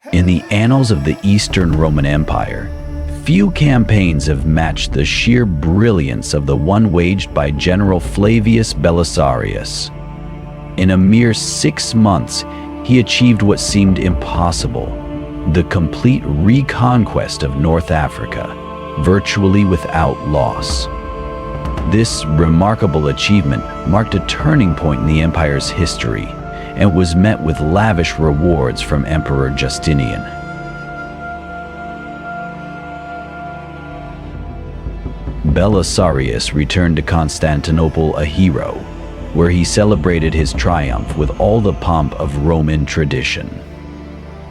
In the annals of the Eastern Roman Empire, few campaigns have matched the sheer brilliance of the one waged by General Flavius Belisarius. In a mere 6 months, he achieved what seemed impossible: the complete reconquest of North Africa, virtually without loss. This remarkable achievement marked a turning point in the empire's history, and was met with lavish rewards from Emperor Justinian. Belisarius returned to Constantinople a hero, where he celebrated his triumph with all the pomp of Roman tradition.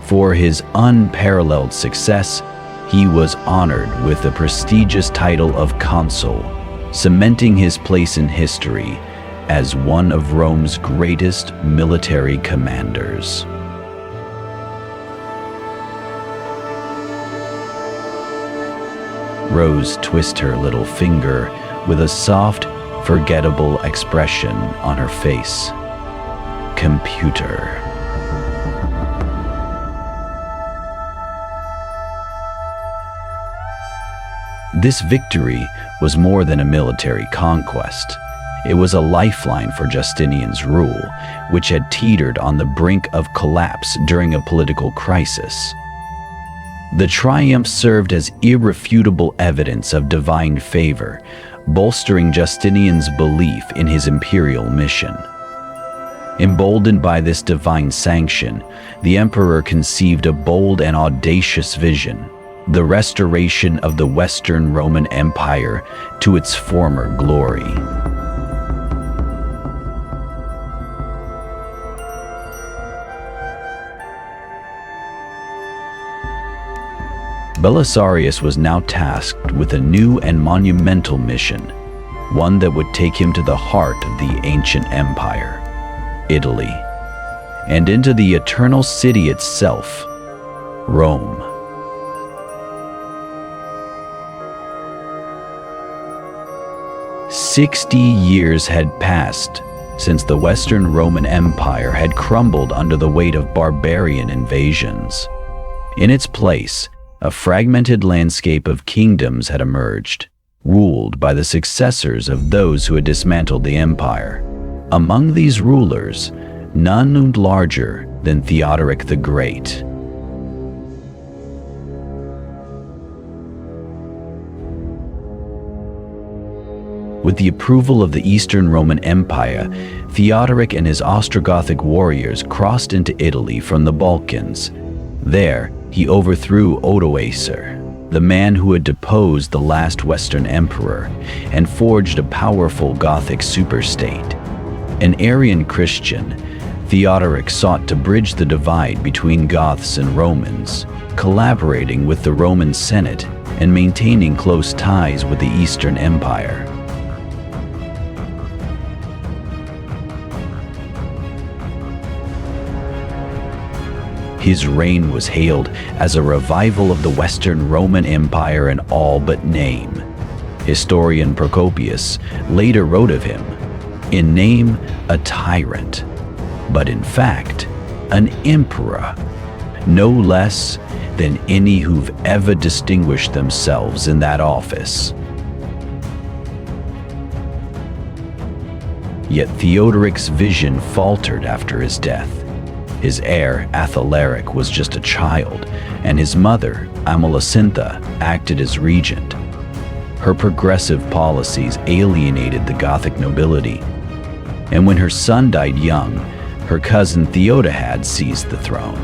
For his unparalleled success, he was honored with the prestigious title of Consul, cementing his place in history as one of Rome's greatest military commanders. Rose twisted her little finger with a soft, forgettable expression on her face. Computer. This victory was more than a military conquest. It was a lifeline for Justinian's rule, which had teetered on the brink of collapse during a political crisis. The triumph served as irrefutable evidence of divine favor, bolstering Justinian's belief in his imperial mission. Emboldened by this divine sanction, the emperor conceived a bold and audacious vision: the restoration of the Western Roman Empire to its former glory. Belisarius was now tasked with a new and monumental mission, one that would take him to the heart of the ancient empire, Italy, and into the eternal city itself, Rome. "60 years had passed since the Western Roman Empire had crumbled under the weight of barbarian invasions. In its place, a fragmented landscape of kingdoms had emerged, ruled by the successors of those who had dismantled the empire. Among these rulers, none loomed larger than Theoderic the Great. With the approval of the Eastern Roman Empire, Theoderic and his Ostrogothic warriors crossed into Italy from the Balkans. There, he overthrew Odoacer, the man who had deposed the last Western emperor, and forged a powerful Gothic superstate. An Arian Christian, Theodoric sought to bridge the divide between Goths and Romans, collaborating with the Roman Senate and maintaining close ties with the Eastern Empire. His reign was hailed as a revival of the Western Roman Empire in all but name. Historian Procopius later wrote of him, in name a tyrant, but in fact an emperor, no less than any who've ever distinguished themselves in that office. Yet Theodoric's vision faltered after his death. His heir, Athalaric, was just a child, and his mother, Amalasuntha, acted as regent. Her progressive policies alienated the Gothic nobility, and when her son died young, her cousin Theodohad seized the throne.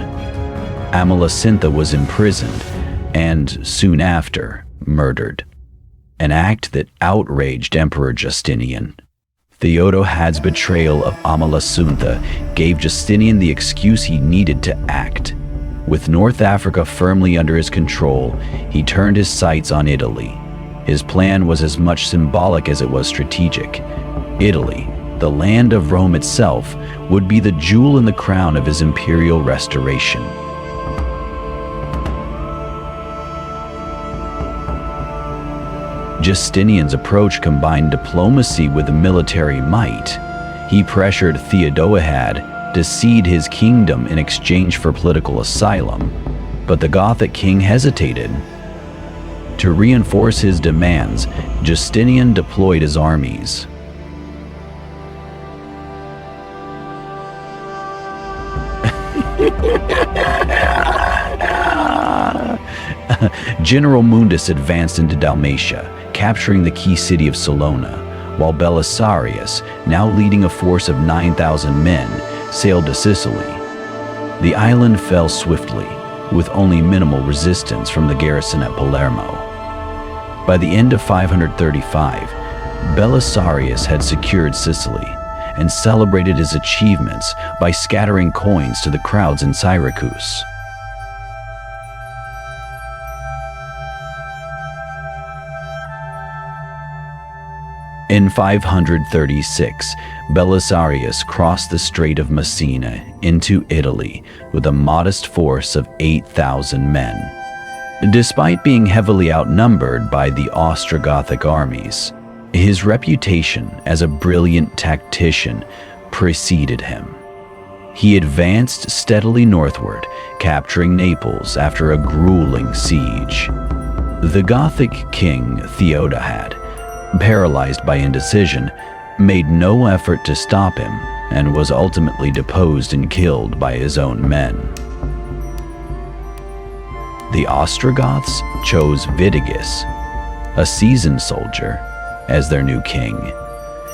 Amalasuntha was imprisoned and, soon after, murdered, an act that outraged Emperor Justinian. Theodohad's betrayal of Amalasuntha gave Justinian the excuse he needed to act. With North Africa firmly under his control, he turned his sights on Italy. His plan was as much symbolic as it was strategic. Italy, the land of Rome itself, would be the jewel in the crown of his imperial restoration. Justinian's approach combined diplomacy with military might. He pressured Theodohad to cede his kingdom in exchange for political asylum, But the Gothic king hesitated. To reinforce his demands, Justinian deployed his armies. General Mundus advanced into Dalmatia, capturing the key city of Salona, while Belisarius, now leading a force of 9,000 men, sailed to Sicily. The island fell swiftly, with only minimal resistance from the garrison at Palermo. By the end of 535, Belisarius had secured Sicily and celebrated his achievements by scattering coins to the crowds in Syracuse. In 536, Belisarius crossed the Strait of Messina into Italy with a modest force of 8,000 men. Despite being heavily outnumbered by the Ostrogothic armies, his reputation as a brilliant tactician preceded him. He advanced steadily northward, capturing Naples after a grueling siege. The Gothic king Theodahad, paralyzed by indecision, made no effort to stop him and was ultimately deposed and killed by his own men. The Ostrogoths chose Witigis, a seasoned soldier, as their new king.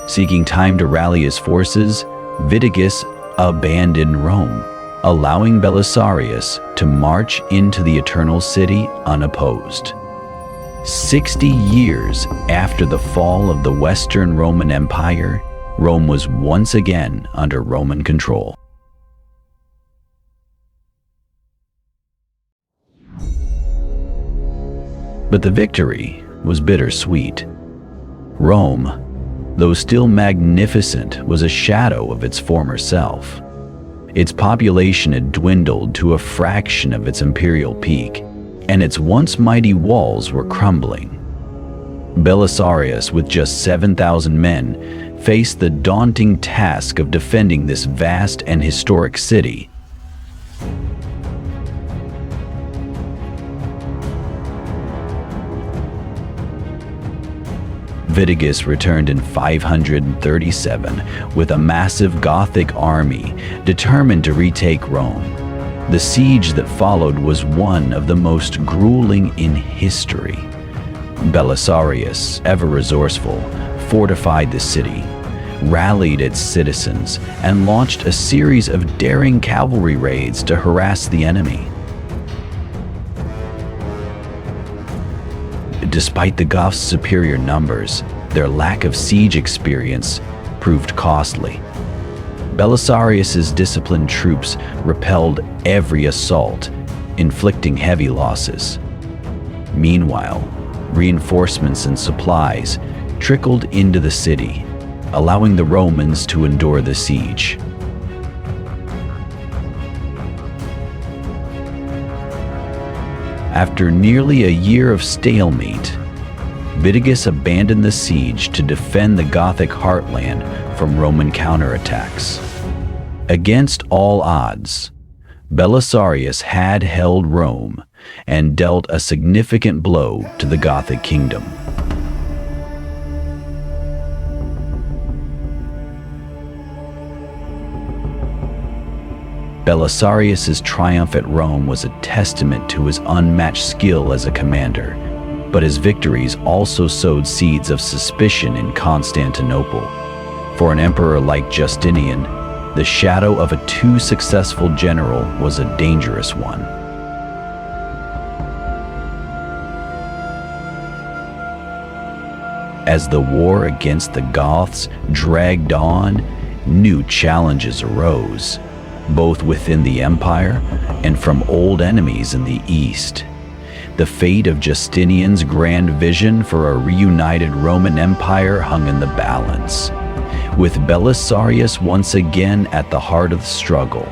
Seeking time to rally his forces, Witigis abandoned Rome, allowing Belisarius to march into the Eternal City unopposed. 60 years after the fall of the Western Roman Empire, Rome was once again under Roman control. But the victory was bittersweet. Rome, though still magnificent, was a shadow of its former self. Its population had dwindled to a fraction of its imperial peak, and its once mighty walls were crumbling. Belisarius, with just 7,000 men, faced the daunting task of defending this vast and historic city. Witigis returned in 537 with a massive Gothic army, determined to retake Rome. The siege that followed was one of the most grueling in history. Belisarius, ever resourceful, fortified the city, rallied its citizens, and launched a series of daring cavalry raids to harass the enemy. Despite the Goths' superior numbers, their lack of siege experience proved costly. Belisarius's disciplined troops repelled every assault, inflicting heavy losses. Meanwhile, reinforcements and supplies trickled into the city, allowing the Romans to endure the siege. After nearly a year of stalemate, Witigis abandoned the siege to defend the Gothic heartland from Roman counterattacks. Against all odds, Belisarius had held Rome and dealt a significant blow to the Gothic kingdom. Belisarius's triumph at Rome was a testament to his unmatched skill as a commander, but his victories also sowed seeds of suspicion in Constantinople. For an emperor like Justinian, the shadow of a too successful general was a dangerous one. As the war against the Goths dragged on, new challenges arose, both within the empire and from old enemies in the east. The fate of Justinian's grand vision for a reunited Roman Empire hung in the balance, with Belisarius once again at the heart of the struggle.